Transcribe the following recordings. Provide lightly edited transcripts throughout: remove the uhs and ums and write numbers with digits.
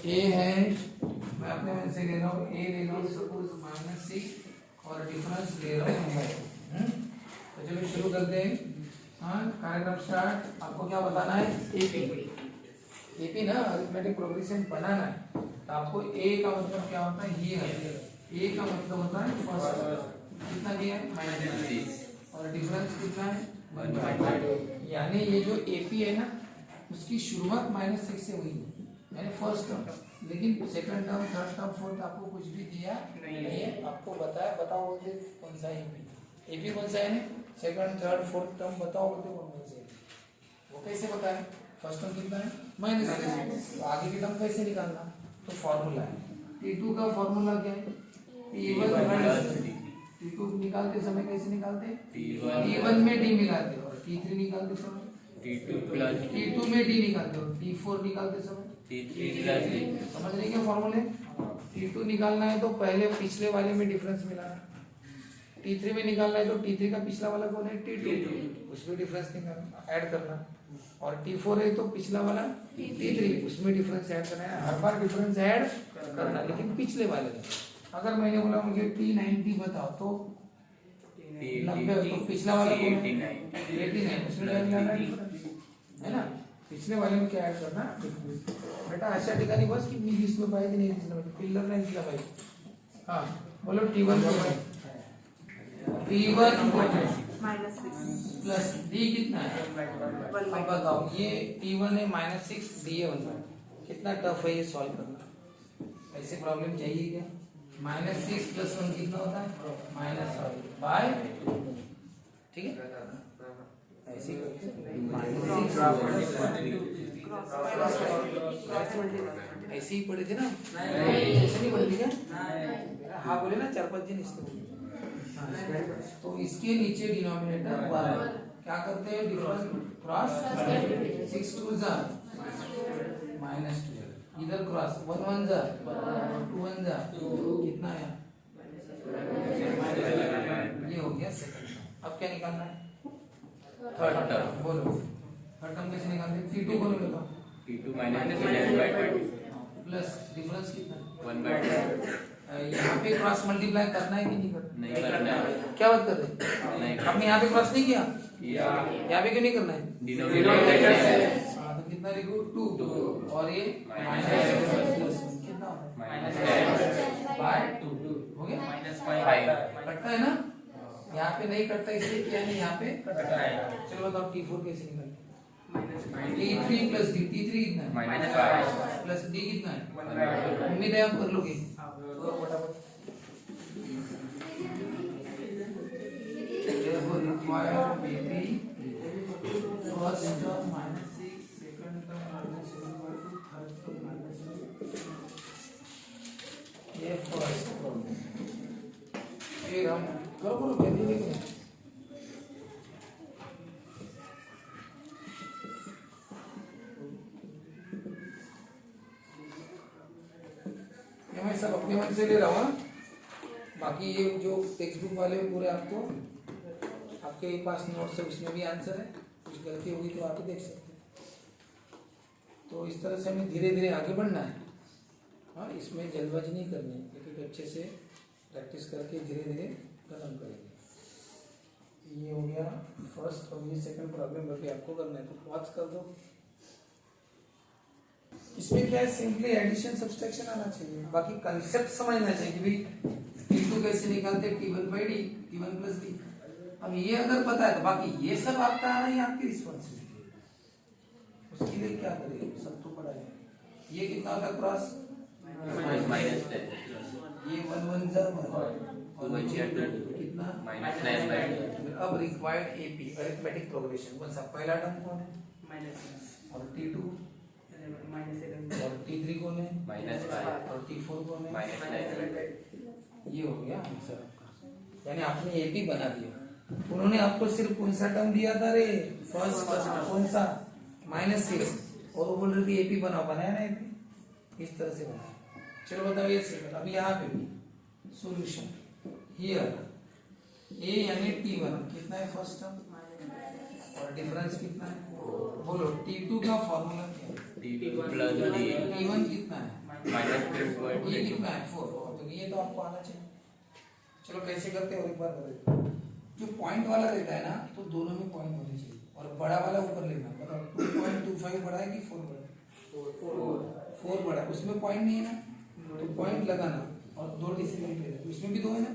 ए है, मैं अपने मन से ले रहा हूँ, ए ले रहा हूँ सपोज -6 और डिफरेंस ले रहा हूँ 9। तो चलो शुरू करते हैं। हाँ, कार्यक्रम स्टार्ट। आपको क्या बताना है? एपी। एपी ना अरिथमेटिक प्रोग्रेशन बनाना है। तो आपको ए का मतलब क्या होता है? ये है ए का मतलब होता है फर्स्ट। कितना दिया है? -6 और डिफरेंस कितना है? 1/2। यानी ये जो एपी है ना, उसकी शुरुआत -6 से हुई है, यानी फर्स्ट टर्म। लेकिन second term, third term, fourth आपको कुछ भी दिया नहीं है। आपको बताया, बताओ बोलते कौन सा एपी। एपी कौन सा है? सेकंड, थर्ड, फोर्थ टर्म बताओ बोलते कौन से। वो कैसे बताए? फर्स्ट टर्म कितना है? -6। तो आगे की टर्म कैसे निकालना? तो फॉर्मूला है T2 का। फॉर्मूला क्या है? T1 T2 निकालते समय कैसे निकालते हैं? T1 में D मिलाते हो और T3 निकालते समय T2 में D निकालते हो, T4 निकालते समय T3+D। समझ रहे क्या फॉर्मूले? T2 निकालना है तो पहले पिछले वाले में डिफरेंस मिलाना। T3 में निकालना है तो T3 का पिछला वाला कौन है? T2, उसमें डिफरेंस निकालना, ऐड करना। और T4 है तो पिछला वाला T3, उसमें डिफरेंस ऐड करना है। हर बार डिफरेंस ऐड करना, लेकिन पिछले वाले में। अगर मैंने बोला मुझे T90 बताओ तो 90, तो पिछला वाला कौन है? 89, उसमें क्या निकालना है? डिफरेंस है ना। पिछले वाले में क्या ऐड करना? डिफरेंस। बेटा अशा ठिकाणी बस की मी दिसलं पाहिजे, नाही दिसलं पाहिजे, पिल्लर नाही दिसला पाहिजे। हाँ बोलो T1 -6 प्लस D कितना है? अब बताओ, ये T1 है -6, D है 1/2। कितना टफ है ये सॉल्व करना। ऐसे प्रॉब्लम चाहिए क्या? -6 + 1 कितना होता है? -5/2। ठीक है, ऐसे ऐसे ही पढ़े थे ना? ऐसे नहीं पढ़े थे क्या? हाँ बोले ना, 4-5 दिन इसको। तो इसके नीचे डिनोमिनेटर 1 क्या करते हैं? डिफरेंस क्रॉस 6 2 जा -2, इधर क्रॉस 1 1 जा 2 1 जा, कितना है? ये हो गया सेकंड। अब क्या निकालना है? Third term. बोलो थर्ड टर्म कैसे निकालते हैं? T2 को ले लो, T2 -11/2 प्लस डिफरेंस कितना? 1/2। यहाँ पे क्रॉस मल्टीप्लाई करना है कि नहीं करना? नहीं करना है। क्या बात कर रहे हैं? आपने यहाँ पे क्रॉस नहीं किया, यहाँ पे क्यों नहीं करना है? डिनोमिनेटर है। तो कितना लिखो? 2 और ये -1 कितना -10/2 हो गया। -5 कटता है ना? यहाँ पे नहीं कटता, इसलिए क्या नहीं, यहाँ पे कटता है। चलो बताओ T4 कैसे निकालते? T3 + D। T3 कितना है? -5 प्लस D कितना है? उम्मीद है आप कर लोगे। Require maybe first term -6, second term -7/2, third term -7। ये फर्स्ट टर्म। फिर हम करो कैसे लिखेंगे? ये मैं सब अपने मन से ले रहा हूँ। बाकी ये जो टेक्स्ट बुक वाले पूरे आपको, आपके पास नोट्स है, उसमें भी आंसर है। कुछ गलती होगी तो आप ही देख सकते हैं। तो इस तरह से हमें धीरे धीरे आगे बढ़ना है। हाँ, इसमें जल्दबाजी नहीं करनी है, एक अच्छे से प्रैक्टिस करके धीरे धीरे खत्म करेंगे। ये हो गया फर्स्ट और ये सेकंड प्रॉब्लम बाकी आपको करना है, तो पॉज कर दो। इसमें क्या है? सिंपली एडिशन सब्सट्रैक्शन आना चाहिए, बाकी कंसेप्ट समझना चाहिए कि भाई T2 कैसे निकालते हैं? T1/D, T1 + D। अब ये अगर पता है तो बाकी ये सब आपका आना ही आपकी रिस्पॉन्सिबिलिटी है। उसके लिए क्या करें? सब तो पढ़ा है। ये कितना होता है? क्रॉस -10 ये 1 1 जा 1 और नीचे कितना? -9/2। अब रिक्वायर्ड एपी अरिथमेटिक प्रोग्रेशन कौन सा? पहला टर्म कौन है? -6 और T2 -7 और T3 कौन है? -5 और T4 कौन है? -9। ये हो गया आंसर आपका। यानी आपने एपी बना दिया। उन्होंने आपको सिर्फ कौन सा टर्म दिया था रे? फर्स्ट कौन सा? -6, और वो बोल रहे थे एपी बनाया ना एपी, इस तरह से बनाया। चलो बताओ ये सेकंड। अब यहाँ पे भी सॉल्यूशन हियर ए यानी T1 कितना है फर्स्ट टर्म और डिफरेंस कितना है? बोलो T2 का फॉर्मूला क्या है? T2 + D। T1 कितना है? ये कितना है 4, तो ये तो आपको आना चाहिए। चलो कैसे करते हैं और एक बार बताइए। जो पॉइंट वाला रहता है ना, तो दोनों में पॉइंट होने चाहिए और बड़ा वाला ऊपर लेना। बताओ 2.25 बड़ा है कि 4 बड़ा है? 4 बड़ा है, उसमें पॉइंट नहीं है ना, तो पॉइंट लगाना और 2 डिसिमल प्लेस, उसमें भी 2 है ना,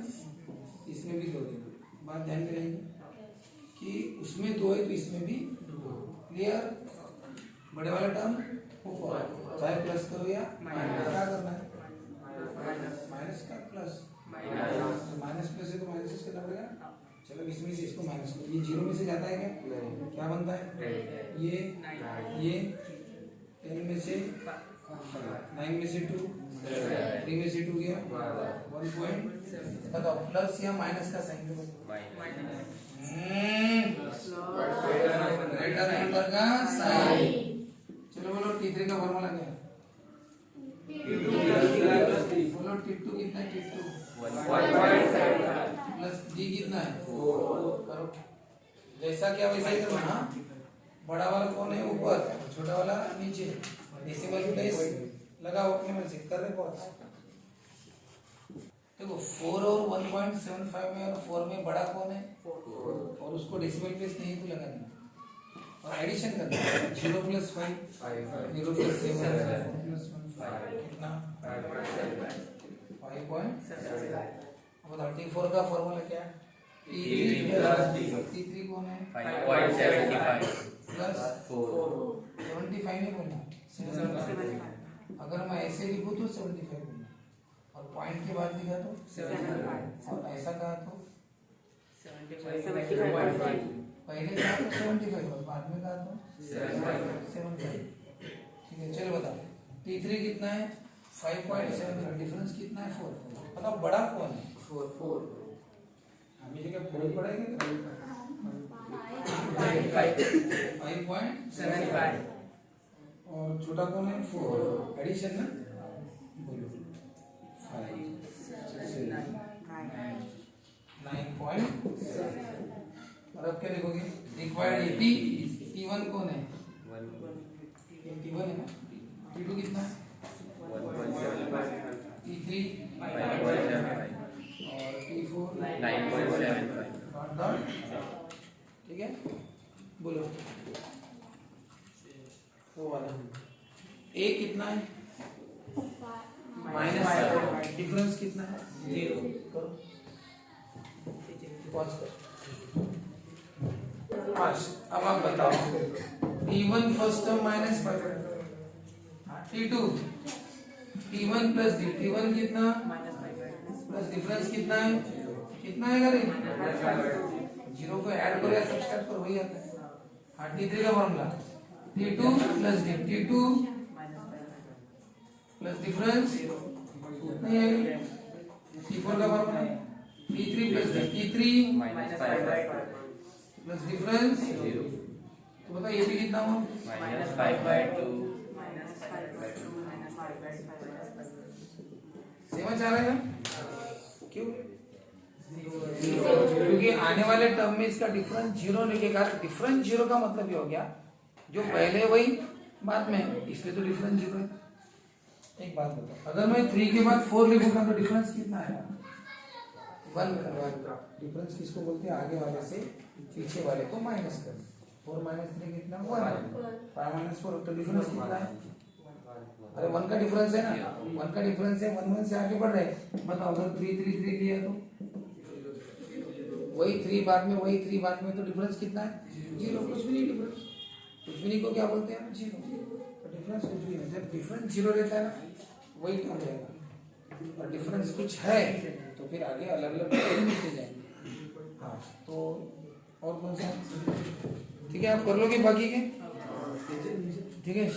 इसमें भी 2 है। बात ध्यान में रहेगी कि उसमें 2 है तो इसमें भी 2। क्लियर? बड़े वाला टर्म ऊपर, चाहे प्लस करो या माइनस, क्या करना है? माइनस का प्लस, माइनस प्लस है तो माइनस करना पड़ेगा। चलो इसमें से इसको माइनस करो, ये 0 में से जाता है क्या? क्या बनता है? ये 10 में से 9 में से 2, 3 में से 2 गया 1. बताओ प्लस या माइनस का साइन दो। ग्रेटर नंबर का साइन। चलो बोलो T3 का फॉर्मूला क्या है? बोलो T2 कितना है? T2 प्लस D कितना है? 4. करो जैसा क्या वैसा ही करना। हाँ, बड़ा वाला कौन है? ऊपर, छोटा वाला नीचे। डेसिमल प्लेस लगाओ अपने मन से, कर रहे बहुत। देखो 4 और 1.75 में और 4 में बड़ा कौन है? 4, और उसको डेसिमल प्लेस नहीं तो लगा देना और एडिशन करना। 0 + 5, 0 + 7 + 1 कितना? 5.7। अब 34 का फॉर्मूला क्या है? T3 कौन है? 5.75 प्लस 4. 75 नहीं बोलना, 75। अगर मैं ऐसे लिखूँ तो 75 बोलना, और पॉइंट के बाद लिखा तो 75, और ऐसा कहा तो 75। पहले कहा तो 75 और बाद में कहा तो 75। ठीक है, चलो बताओ T3 कितना है? 5.7। डिफरेंस कितना है? 4। बताओ बड़ा कौन है? 4। हमें जगह 4 पड़ेगा 5.75 और छोटा कौन है? 4। एडिशन ना, बोलो 5 7 9.7। और अब क्या लिखोगे? रिक्वायर्ड T1 कौन है? T1 है ना। T2 कितना है? 1.75 T3 5.75 और T4 9.75. ठीक है, बोलो वो वाला A कितना है? -5। डिफरेंस कितना है? 0। करो पॉज करो। अब आप बताओ T1 first term -5, T2 T1 + D, T1 कितना प्लस डिफरेंस कितना है? कितना है? करें 0 को ऐड करो या सब्सट्रैक्ट करो, वही आता है। हाँ, T3 का formula T2 + D, T2 plus difference नहीं है। T4 का formula T3 + D, T3 plus difference 0। तो बताओ ये भी कितना हुआ? -5/2 समझ आ रहा है ना? क्यों? क्योंकि आने वाले टर्म में इसका डिफरेंस 0 लिखेगा। डिफरेंस 0 का मतलब ये हो गया जो पहले वही बाद में, इसलिए तो डिफरेंस 0 है। एक बात बताओ, अगर मैं 3 के बाद 4 लिखूंगा तो डिफरेंस कितना आएगा? 1 करवा। डिफरेंस किसको बोलते हैं? आगे वाले से पीछे वाले को माइनस कर। 4 - 3 कितना? 1। 5 - 4 तो डिफरेंस कितना है? अरे 1 का डिफरेंस है ना, 1 का डिफरेंस है, 1 1 से आगे बढ़ रहे हैं। बताओ अगर 3 3 3 लिया तो वही 3 बाद में, वही 3 बाद में, तो डिफरेंस कितना है? 0। कुछ भी नहीं डिफरेंस, कुछ भी नहीं को क्या बोलते हैं? 0। तो डिफरेंस कुछ भी नहीं। जब डिफरेंस 0 रहता है ना, वही टर्म रहेगा, और डिफरेंस कुछ है तो फिर आगे अलग अलग मिलते जाएंगे। हाँ, तो और कौन सा? ठीक है, आप कर लोगे बाकी के। ठीक है,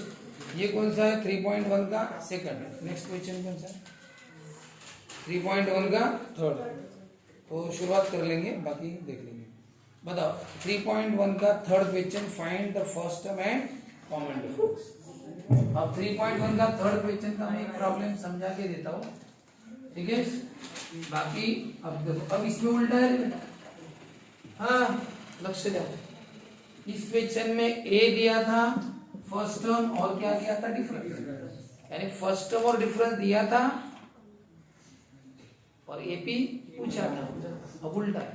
ये कौन सा है? 3.1 का सेकंड। नेक्स्ट क्वेश्चन कौन सा है? 3.1 का थर्ड। तो शुरुआत कर लेंगे, बाकी देख लेंगे। बताओ 3.1 का third question, find the first term and common difference. अब 3.1 का थर्ड क्वेश्चन का मैं एक प्रॉब्लम समझा के देता हूँ, ठीक है। बाकी अब देखो, अब इसमें उल्टा है। हाँ, लक्ष्य जाओ। इस क्वेश्चन में ए दिया था फर्स्ट टर्म और क्या दिया था? डिफरेंस। यानी फर्स्ट टर्म और डिफरेंस दिया था और एपी पूछा था, अब उल्टा है।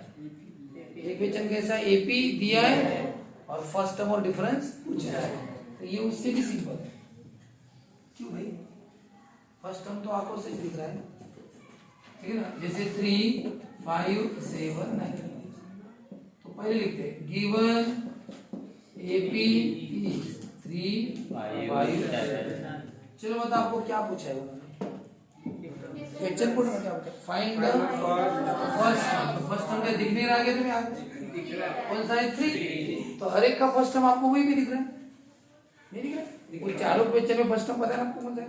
एक क्वेश्चन कैसा, एपी दिया है और फर्स्ट टर्म और डिफरेंस पूछा है, तो ये उससे भी सिंपल है। क्यों भाई, फर्स्ट टर्म तो आपको सही दिख रहा है, ठीक है ना। जैसे 3 5 7 9, तो पहले लिखते हैं गिवन एपी इज 3 5 7। चलो बताओ आपको क्या पूछा है उन्होंने, क्वेश्चन को क्या पूछा, find the first term. First term क्या दिख नहीं रहा है तुम्हें आपको, कौन सा है 3, तो हर एक का फर्स्ट टर्म आपको वही भी दिख रहा है, नहीं दिख रहा है। वो चारों क्वेश्चन में फर्स्ट टर्म पता है आपको कौन सा है,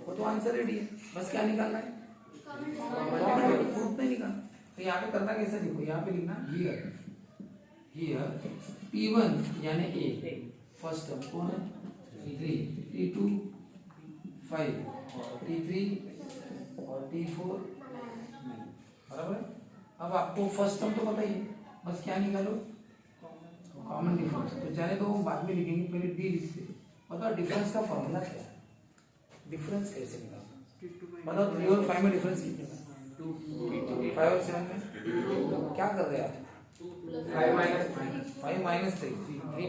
वो तो आंसर रेडी है, बस क्या निकालना है, नहीं निकालना। तो यहाँ पे करना कैसे, देखो यहाँ पे लिखना हियर P1 यानी A फर्स्ट टर्म कौन है 3, T2 5 और T3 और T4 नहीं, बराबर है। अब आपको फर्स्ट टर्म तो पता ही है, बस क्या निकालो, कॉमन डिफरेंस। तो जाने तो बाद में लिखेंगे, पहले डी लिखते हैं। बताओ डिफरेंस का फॉर्मूला क्या है, डिफरेंस कैसे निकालना, बताओ 3 और 5 में डिफरेंस कितने का, 5 और 7 में क्या कर रहे हैं आप, 5 माइनस 3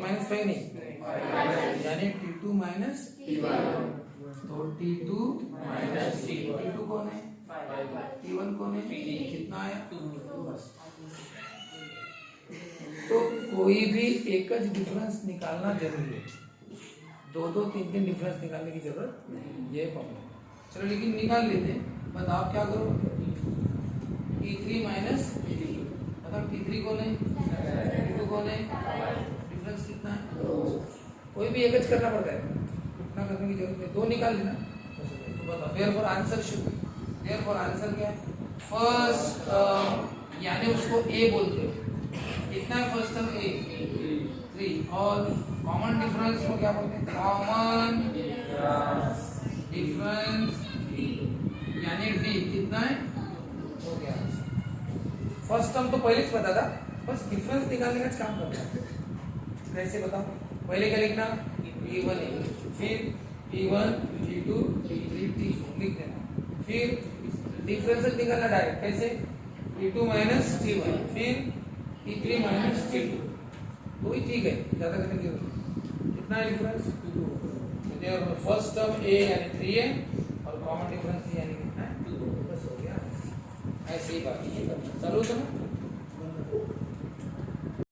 माइनस 5 नहीं, यानी T2 माइनस T1, तो T2 माइनस T2 कौन है, T1 कौन है, कितना आया, बस। तो कोई भी एक ज डिफरेंस निकालना जरूरी है, 2 3 डिफरेंस निकालने की जरूरत नहीं, ये प्रॉब्लम। चलो लेकिन निकाल लेते हैं, बताओ क्या करो, T3 माइनस T2, बताओ T3 कौन है, T2 कौन है, डिफरेंस कितना है, कोई भी एक ज करना पड़ता है, इतना करने की जरूरत नहीं, 2 निकाल लेना। तो बताओ therefore answer should, therefore answer क्या है, फर्स्ट यानी उसको ए बोलते हो, कितना है फर्स्ट टर्म ए 3, और कॉमन डिफरेंस को क्या बोलते हैं, कॉमन डिफरेंस यानी डी कितना है, हो गया। फर्स्ट टर्म तो पहले ही पता था, बस डिफरेंस निकालने का काम करना है। कैसे बताओ, पहले क्या लिखना, P1 फिर P1 P2 P3 T4 लिख देना, फिर डिफरेंस निकालना डायरेक्ट, कैसे T2 माइनस T1 फिर T3 माइनस T2, तो ही ठीक है, ज्यादा करने की जरूरत नहीं। कितना है डिफरेंस, 2। फर्स्ट टर्म ए यानी 3 है और कॉमन डिफरेंस यानी कितना है 2, बस हो गया। ऐसे ही बात ये करना, चलो।